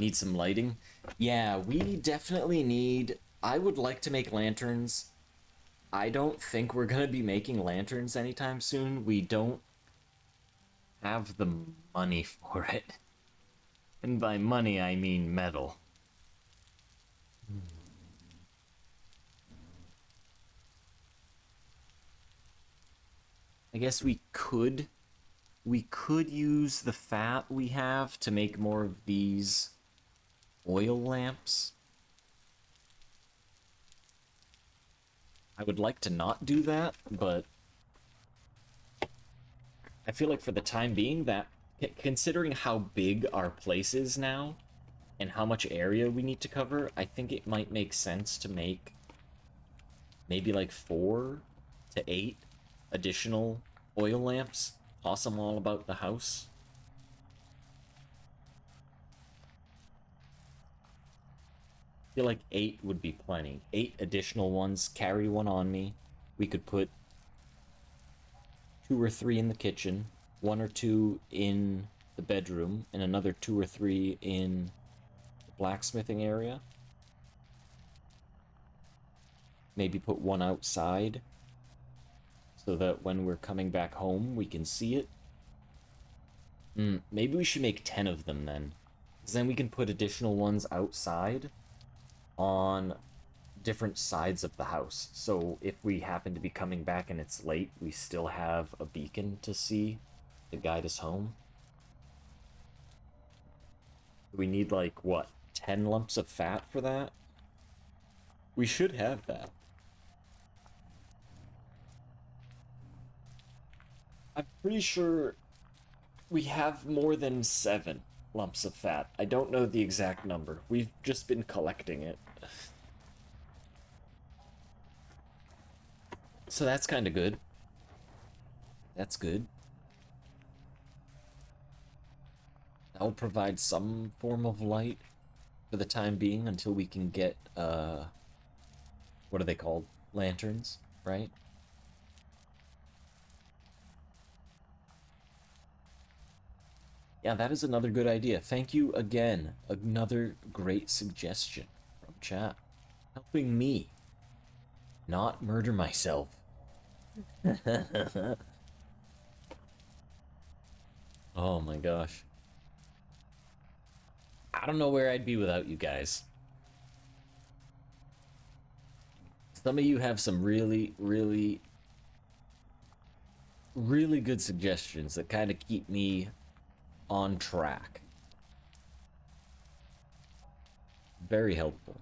Need some lighting. Yeah, we definitely need... I would like to make lanterns. I don't think we're gonna be making lanterns anytime soon. We don't have the money for it. And by money, I mean metal. I guess we could use the fat we have to make more of these oil lamps. I would like to not do that, but I feel like for the time being that, considering how big our place is now, and how much area we need to cover, I think it might make sense to make maybe like 4 to 8 additional oil lamps, toss them all about the house. I feel like 8 would be plenty. 8 additional ones, carry one on me. We could put 2 or 3 in the kitchen, 1 or 2 in the bedroom, and another 2 or 3 in the blacksmithing area. Maybe put 1 outside, so that when we're coming back home, we can see it. Maybe we should make 10 of them then. Because then we can put additional ones outside on different sides of the house. So if we happen to be coming back and it's late, we still have a beacon to see to guide us home. We need like, what, 10 lumps of fat for that? We should have that. I'm pretty sure we have more than 7 lumps of fat. I don't know the exact number. We've just been collecting it. So that's kind of good. That's good. That will provide some form of light for the time being until we can get, what are they called? Lanterns, right? Yeah, that is another good idea. Thank you again. Another great suggestion from chat. Helping me not murder myself. Oh my gosh. I don't know where I'd be without you guys. Some of you have some really, really, really good suggestions that kind of keep me on track. Very helpful.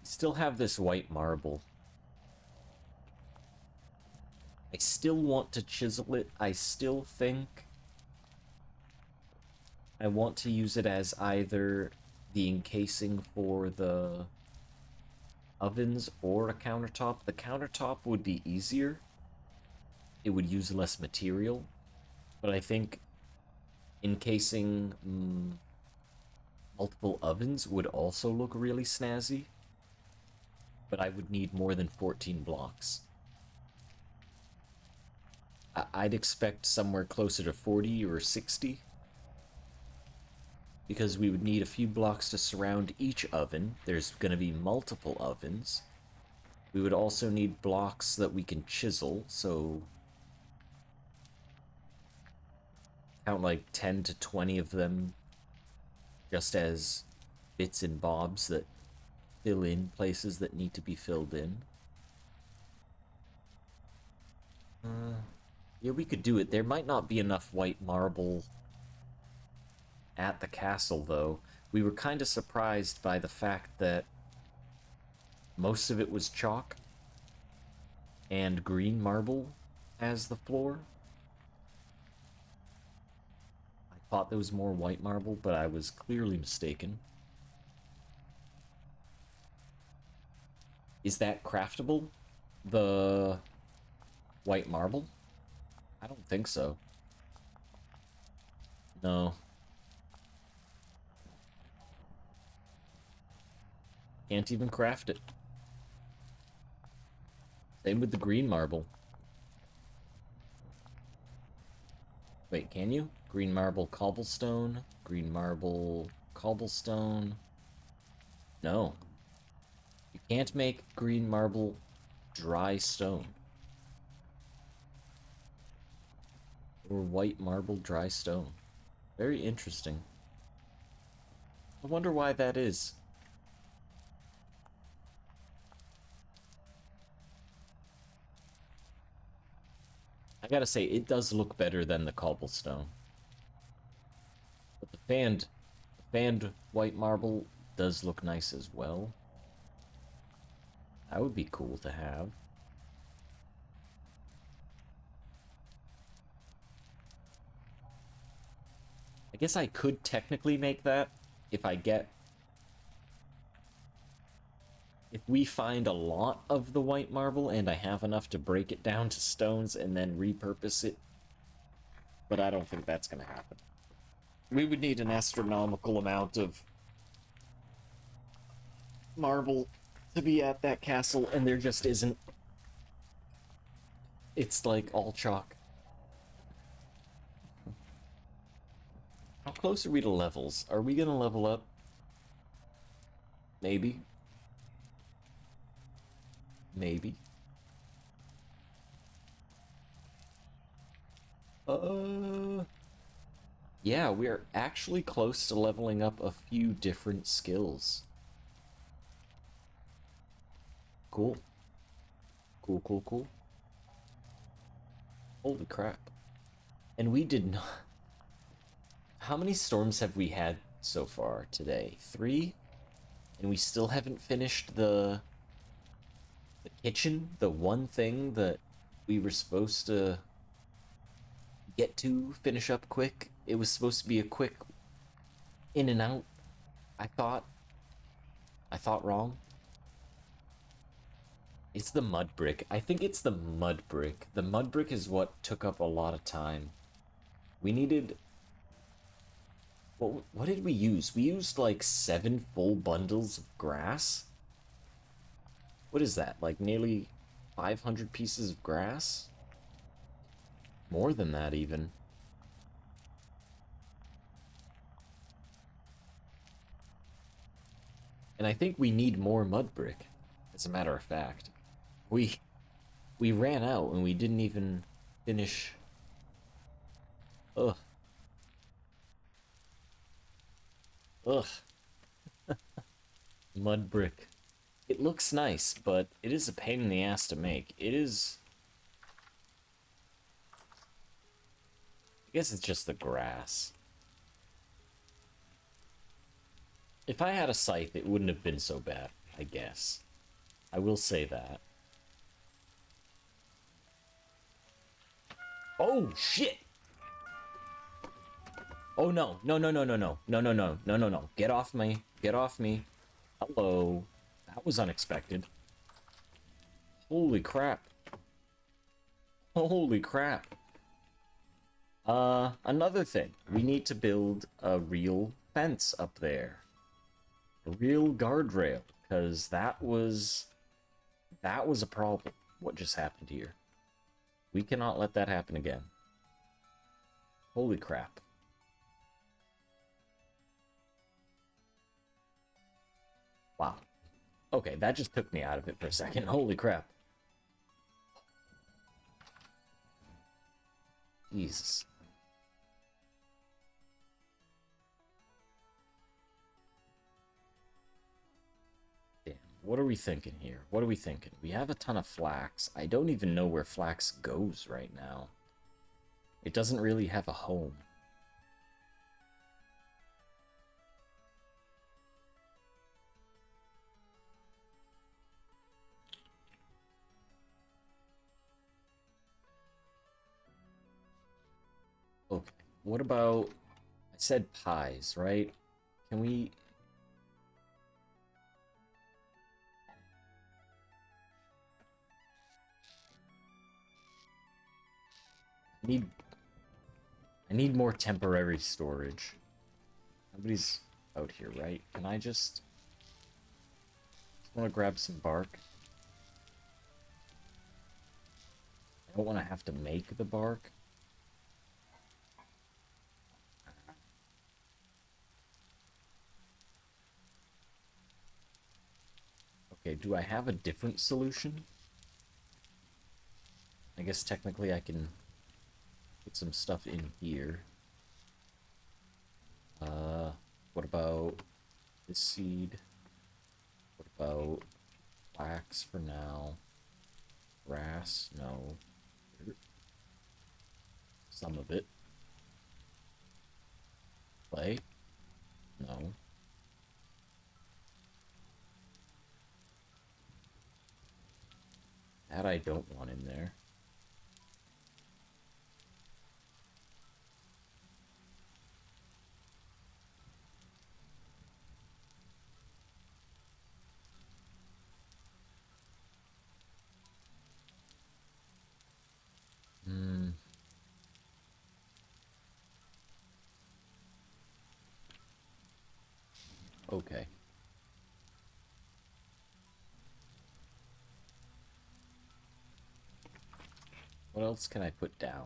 Still have this white marble. I still want to chisel it. I still think I want to use it as either the encasing for the ovens or a countertop. The countertop would be easier. It would use less material. But I think encasing multiple ovens would also look really snazzy. But I would need more than 14 blocks. I'd expect somewhere closer to 40 or 60. Because we would need a few blocks to surround each oven. There's going to be multiple ovens. We would also need blocks that we can chisel, so count like 10 to 20 of them just as bits and bobs that fill in places that need to be filled in. Yeah, we could do it. There might not be enough white marble at the castle, though. We were kind of surprised by the fact that most of it was chalk and green marble as the floor. I thought there was more white marble, but I was clearly mistaken. Is that craftable? The white marble? I don't think so. No. Can't even craft it. Same with the green marble. Wait, can you? Green marble cobblestone. Green marble cobblestone. No. You can't make green marble dry stone. Or white marble dry stone. Very interesting. I wonder why that is. I gotta say, it does look better than the cobblestone. But the fanned white marble does look nice as well. That would be cool to have. I guess I could technically make that if I get... If we find a lot of the white marble and I have enough to break it down to stones and then repurpose it. But I don't think that's gonna happen. We would need an astronomical amount of marble to be at that castle, and there just isn't. It's like all chalk. How close are we to levels? Are we gonna level up? Maybe. Maybe. Yeah, we are actually close to leveling up a few different skills. Cool. Cool, cool, cool. Holy crap. And we did not... How many storms have we had so far today? 3? And we still haven't finished the kitchen? The one thing that we were supposed to get to finish up quick? It was supposed to be a quick in and out. I thought wrong. It's the mud brick. I think it's the mud brick. The mud brick is what took up a lot of time. We needed... What did we use? We used like 7 full bundles of grass? What is that? Like nearly 500 pieces of grass? More than that, even. And I think we need more mud brick, as a matter of fact. We ran out and we didn't even finish. Ugh. Ugh. Mud brick. It looks nice, but it is a pain in the ass to make. It is... I guess it's just the grass. If I had a scythe, it wouldn't have been so bad, I guess. I will say that. Oh, shit! Oh, no. No, no, no, no, no. No, no, no. No, no, no. Get off me. Get off me. Hello. That was unexpected. Holy crap. Holy crap. Another thing. We need to build a real fence up there. A real guardrail. Because that was a problem. What just happened here? We cannot let that happen again. Holy crap. Wow. Okay, that just took me out of it for a second. Holy crap. Jesus. Damn. What are we thinking here? What are we thinking? We have a ton of flax. I don't even know where flax goes right now. It doesn't really have a home. Okay, what about... I said pies, right? Can we... I need more temporary storage. Nobody's out here, right? Can I just want to grab some bark? I don't want to have to make the bark. Okay, do I have a different solution? I guess technically I can put some stuff in here. What about this seed? What about flax for now? Grass? No. Dirt. Some of it. Clay? No. That I don't want in there. Okay. What else can I put down?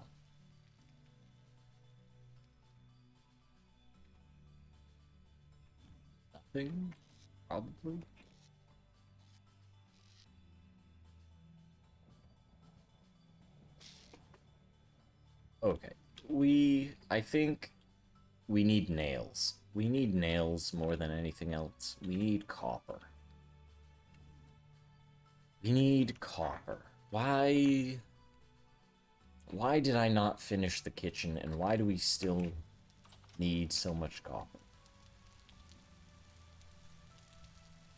Nothing? Probably? Okay. I think we need nails. We need nails more than anything else. We need copper. We need copper. Why did I not finish the kitchen, and why do we still need so much copper?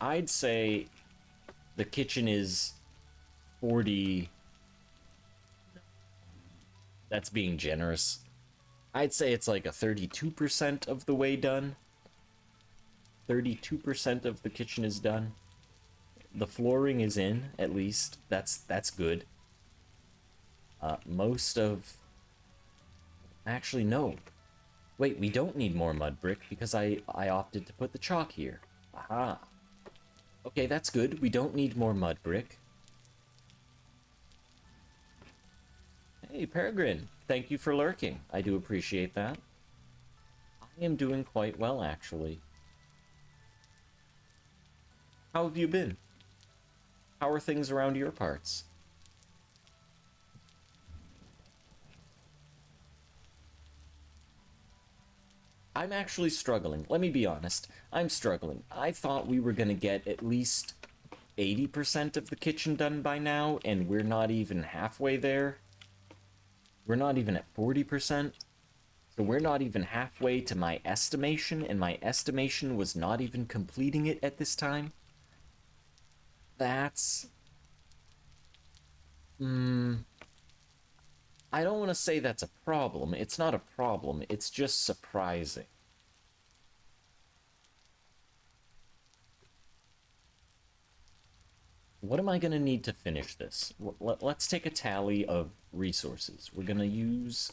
I'd say the kitchen is 40... That's being generous. I'd say it's like a 32% of the way done. 32% of the kitchen is done. The flooring is in, at least. That's good. Most of... Actually, no. Wait, we don't need more mud brick because I opted to put the chalk here. Aha. Okay, that's good. We don't need more mud brick. Hey, Peregrine. Thank you for lurking. I do appreciate that. I am doing quite well, actually. How have you been? How are things around your parts? I'm actually struggling. Let me be honest. I'm struggling. I thought we were going to get at least 80% of the kitchen done by now, and we're not even halfway there. We're not even at 40%. So we're not even halfway to my estimation, and my estimation was not even completing it at this time. That's... I don't want to say that's a problem. It's not a problem. It's just surprising. What am I going to need to finish this? Let's take a tally of resources. We're going to use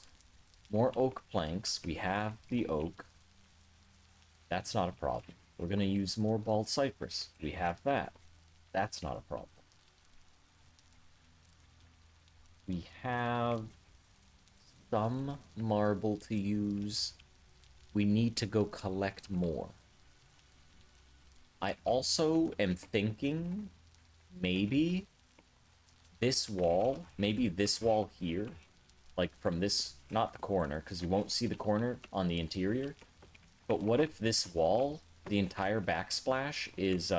more oak planks. We have the oak. That's not a problem. We're going to use more bald cypress. We have that. That's not a problem. We have some marble to use. We need to go collect more. I also am thinking maybe this wall here, like from this, not the corner, because you won't see the corner on the interior, but what if this wall, the entire backsplash, is,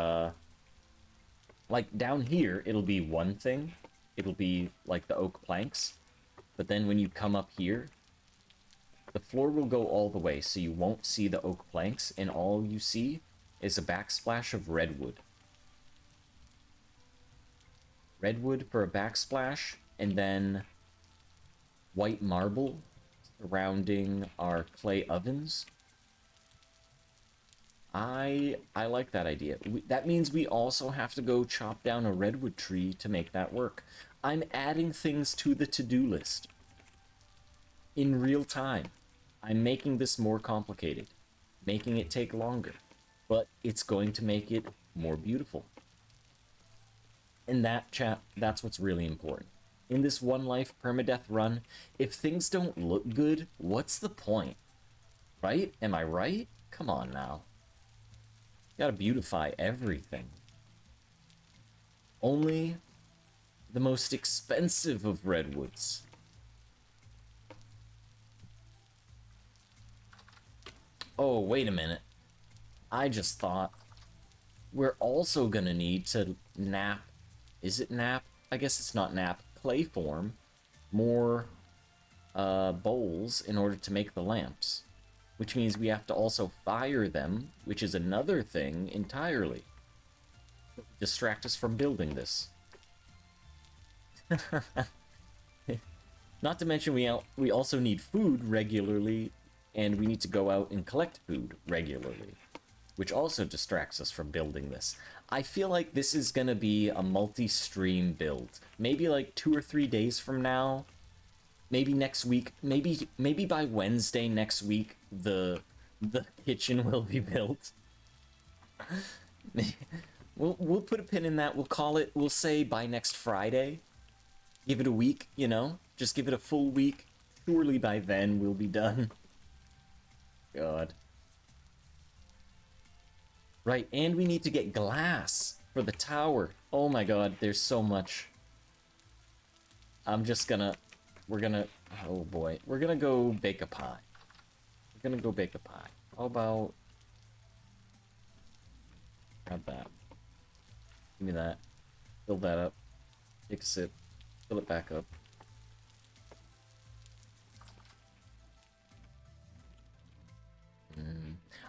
like down here, it'll be one thing. It'll be like the oak planks, but then when you come up here, the floor will go all the way, so you won't see the oak planks, and all you see is a backsplash of redwood. Redwood for a backsplash, and then white marble surrounding our clay ovens. I like that idea. That means we also have to go chop down a redwood tree to make that work. I'm adding things to the to-do list. In real time. I'm making this more complicated. Making it take longer. But it's going to make it more beautiful. And that, chat, that's what's really important. In this one life permadeath run, if things don't look good, what's the point? Right? Am I right? Come on now. You gotta beautify everything. Only the most expensive of redwoods. Oh, wait a minute. I just thought we're also gonna need to nap. Is it nap? I guess it's not nap. Clay form more bowls in order to make the lamps. Which means we have to also fire them, which is another thing entirely. Distract us from building this. Not to mention we also need food regularly, and we need to go out and collect food regularly, which also distracts us from building this. I feel like this is gonna be a multi-stream build. Maybe like 2 or 3 days from now, maybe next week, maybe by Wednesday next week, the kitchen will be built. We'll put a pin in that. We'll call it. We'll say by next Friday. Give it a week, you know? Just give it a full week. Surely by then we'll be done. God. Right, and we need to get glass for the tower. Oh my god, there's so much. I'm just gonna... We're gonna... Oh boy. We're gonna go bake a pie. We're gonna go bake a pie. How about... Grab that. Give me that. Fill that up. Take a sip. Fill it back up.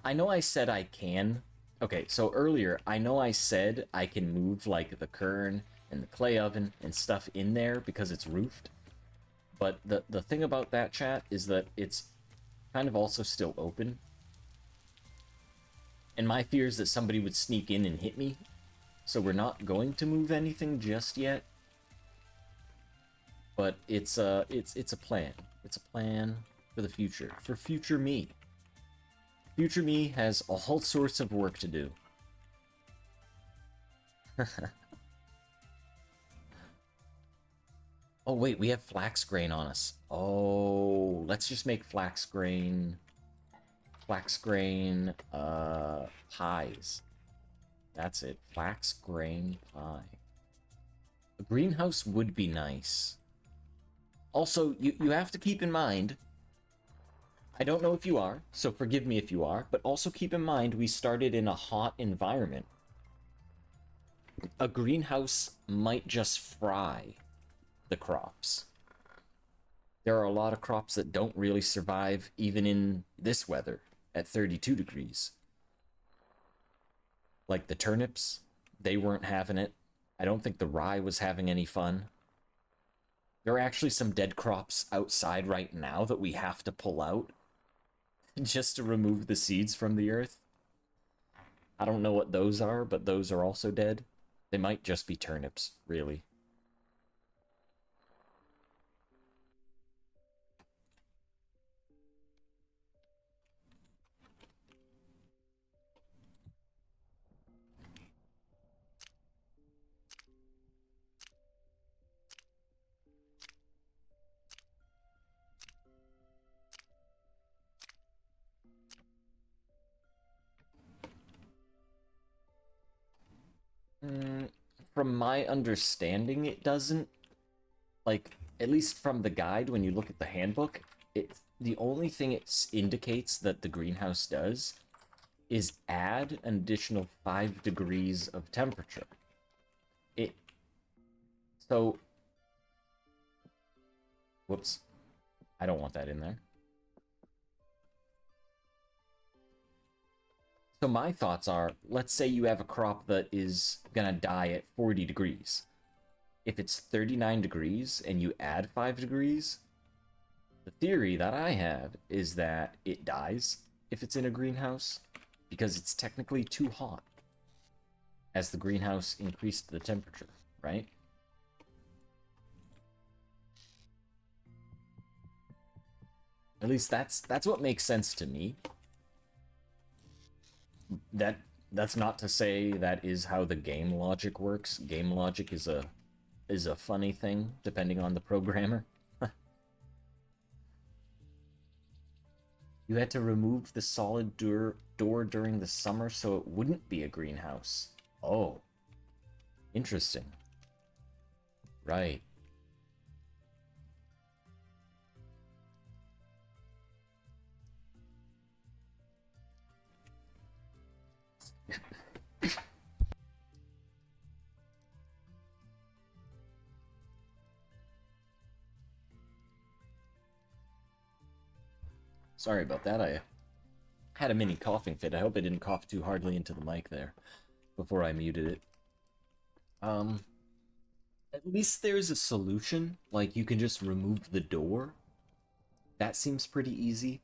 I know I said I can. Okay, so earlier, I know I said I can move, like, the kern and the clay oven and stuff in there because it's roofed. But the thing about that, chat, is that it's kind of also still open. And my fear is that somebody would sneak in and hit me. So we're not going to move anything just yet. But it's a plan. It's a plan for the future. For future me. Future me has all sorts of work to do. Oh wait, we have flax grain on us. Oh, let's just make flax grain pies. That's it. Flax grain pie. A greenhouse would be nice. Also, you have to keep in mind, I don't know if you are, so forgive me if you are, but also keep in mind we started in a hot environment. A greenhouse might just fry the crops. There are a lot of crops that don't really survive even in this weather at 32 degrees. Like the turnips, they weren't having it. I don't think the rye was having any fun. There are actually some dead crops outside right now that we have to pull out just to remove the seeds from the earth. I don't know what those are, but those are also dead. They might just be turnips, really. From my understanding, it doesn't. Like, at least from the guide, when you look at the handbook, the only thing it indicates that the greenhouse does is add an additional 5 degrees of temperature. So... Whoops. I don't want that in there. So my thoughts are, let's say you have a crop that is gonna die at 40 degrees. If it's 39 degrees and you add 5 degrees, the theory that I have is that it dies if it's in a greenhouse because it's technically too hot as the greenhouse increased the temperature, right? At least that's what makes sense to me. That's not to say that is how the game logic works. Game logic is a funny thing depending on the programmer. You had to remove the solid door during the summer so it wouldn't be a greenhouse. Oh, interesting. Right. Sorry about that. I had a mini coughing fit. I hope I didn't cough too hardly into the mic there before I muted it. At least there's a solution. Like, you can just remove the door. That seems pretty easy.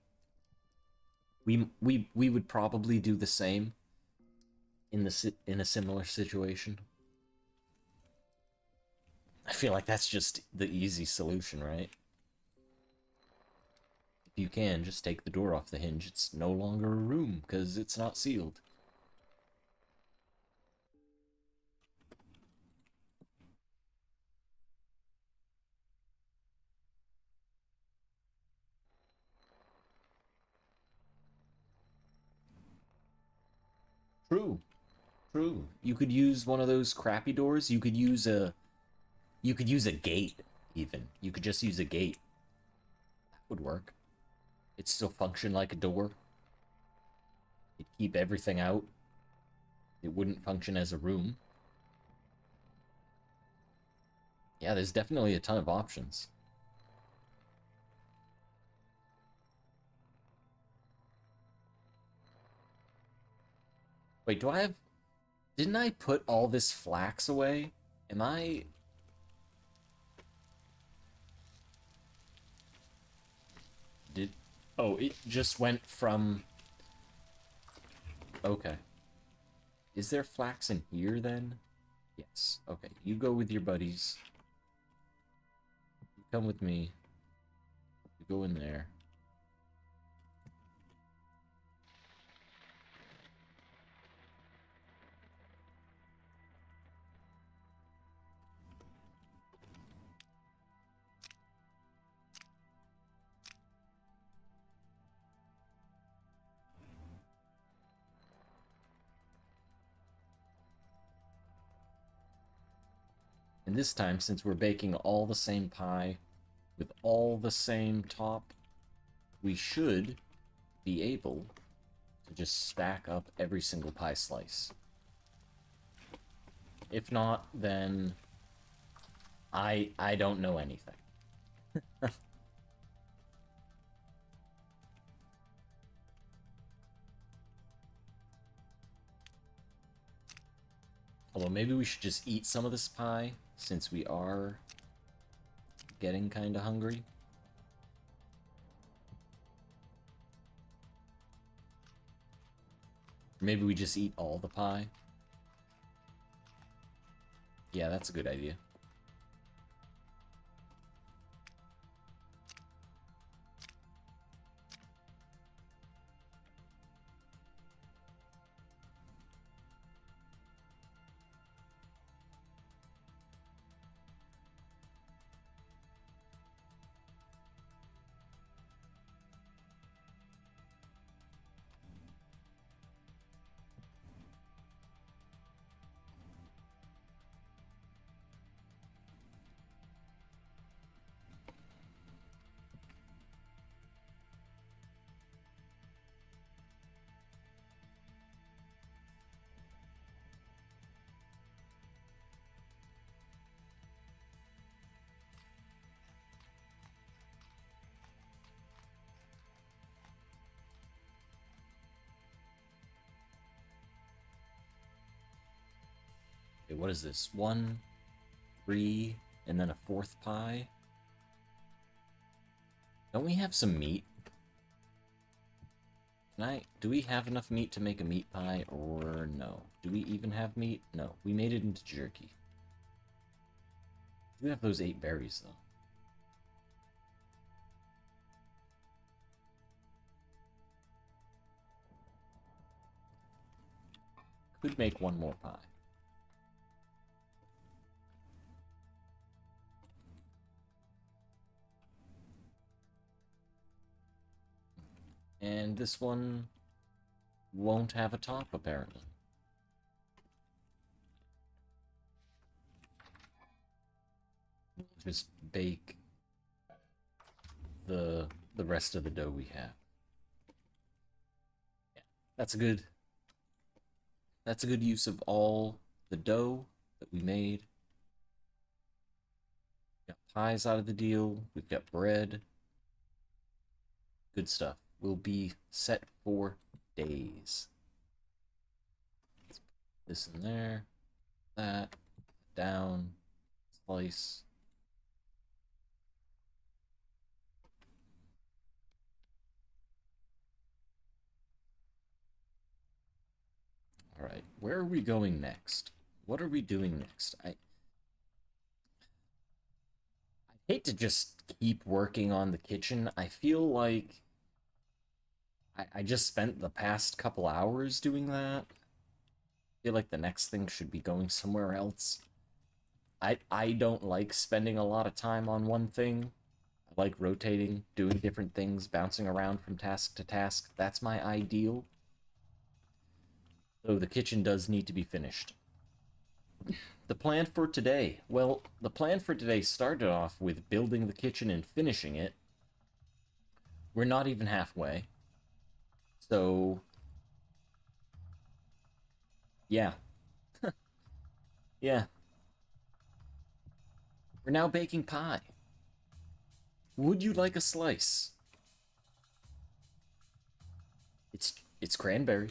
We would probably do the same in a similar situation. I feel like that's just the easy solution, right? If you can, just take the door off the hinge. It's no longer a room, because it's not sealed. True. True. You could use one of those crappy doors. You could use a gate, even. You could just use a gate. That would work. It'd still function like a door. It'd keep everything out. It wouldn't function as a room. Yeah, there's definitely a ton of options. Wait, do I have... Didn't I put all this flax away? Am I... Did... Oh, it just went from... Okay. Is there flax in here, then? Yes. Okay, you go with your buddies. You come with me. You go in there. And this time, since we're baking all the same pie with all the same top, we should be able to just stack up every single pie slice. If not, then I don't know anything. Although maybe we should just eat some of this pie, since we are getting kind of hungry. Maybe we just eat all the pie. Yeah, that's a good idea. Okay, what is this? 1, 3, and then a 4th pie? Don't we have some meat? Do we have enough meat to make a meat pie, or no? Do we even have meat? No, we made it into jerky. We have those 8 berries, though. Could make one more pie. And this one won't have a top, apparently. just bake the rest of the dough we have. Yeah, that's a good use of all the dough that we made. Got pies out of the deal. We've got bread. Good stuff. We'll be set for days. Let's put this in there. That. Down. Slice. Alright, where are we going next? What are we doing next? I hate to just keep working on the kitchen. I feel like I just spent the past couple hours doing that. I feel like the next thing should be going somewhere else. I don't like spending a lot of time on one thing. I like rotating, doing different things, bouncing around from task to task. That's my ideal. So the kitchen does need to be finished. The plan for today. Well, the plan for today started off with building the kitchen and finishing it. We're not even halfway. So, yeah. Yeah. We're now baking pie. Would you like a slice? It's cranberry.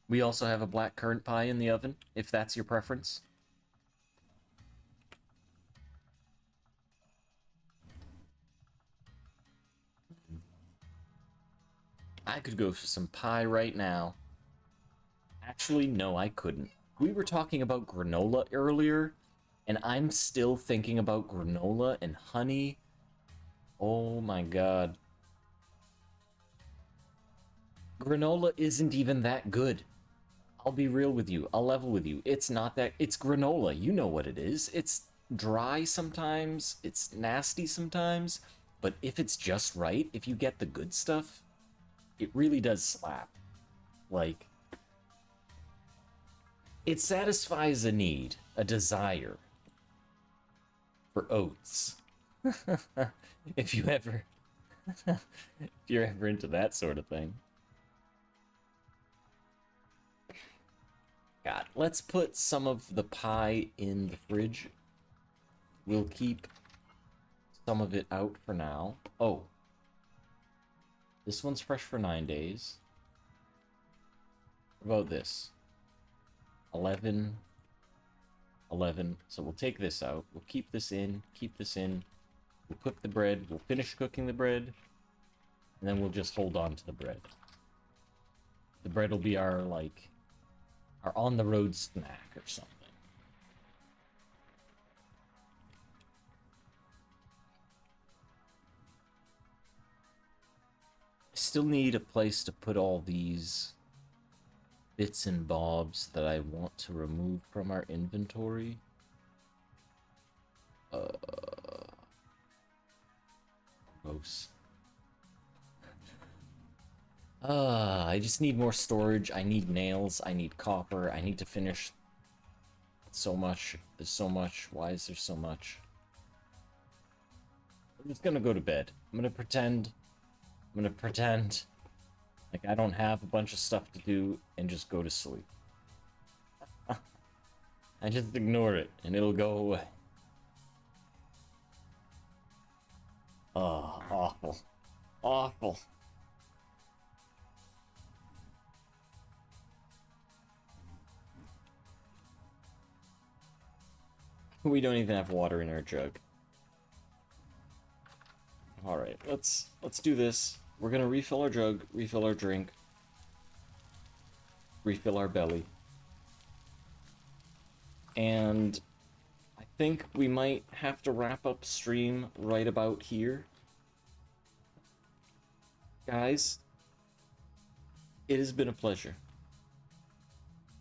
We also have a black currant pie in the oven, if that's your preference. I could go for some pie right now. Actually, no, I couldn't. We were talking about granola earlier, and I'm still thinking about granola and honey. Oh my god. Granola isn't even that good. I'll be real with you. I'll level with you. It's not that... It's granola. You know what it is. It's dry sometimes. It's nasty sometimes. But if it's just right, if you get the good stuff, it really does slap. Like, it satisfies a need, a desire for oats. If you ever... if you're ever into that sort of thing. God, let's put some of the pie in the fridge. We'll keep some of it out for now. Oh. This one's fresh for 9 days. What about this? 11. 11. So we'll take this out. We'll keep this in. Keep this in. We'll cook the bread. We'll finish cooking the bread. And then we'll just hold on to the bread. The bread will be our, like, our on-the-road snack or something. I still need a place to put all these bits and bobs that I want to remove from our inventory. Gross. I just need more storage. I need nails. I need copper. I need to finish so much. There's so much. Why is there so much? I'm just gonna go to bed. I'm gonna pretend like I don't have a bunch of stuff to do and just go to sleep. I just ignore it and it'll go away. Oh, awful. Awful. We don't even have water in our jug. Alright, let's do this. We're gonna refill our jug, refill our drink, refill our belly. And I think we might have to wrap up stream right about here. Guys, it has been a pleasure.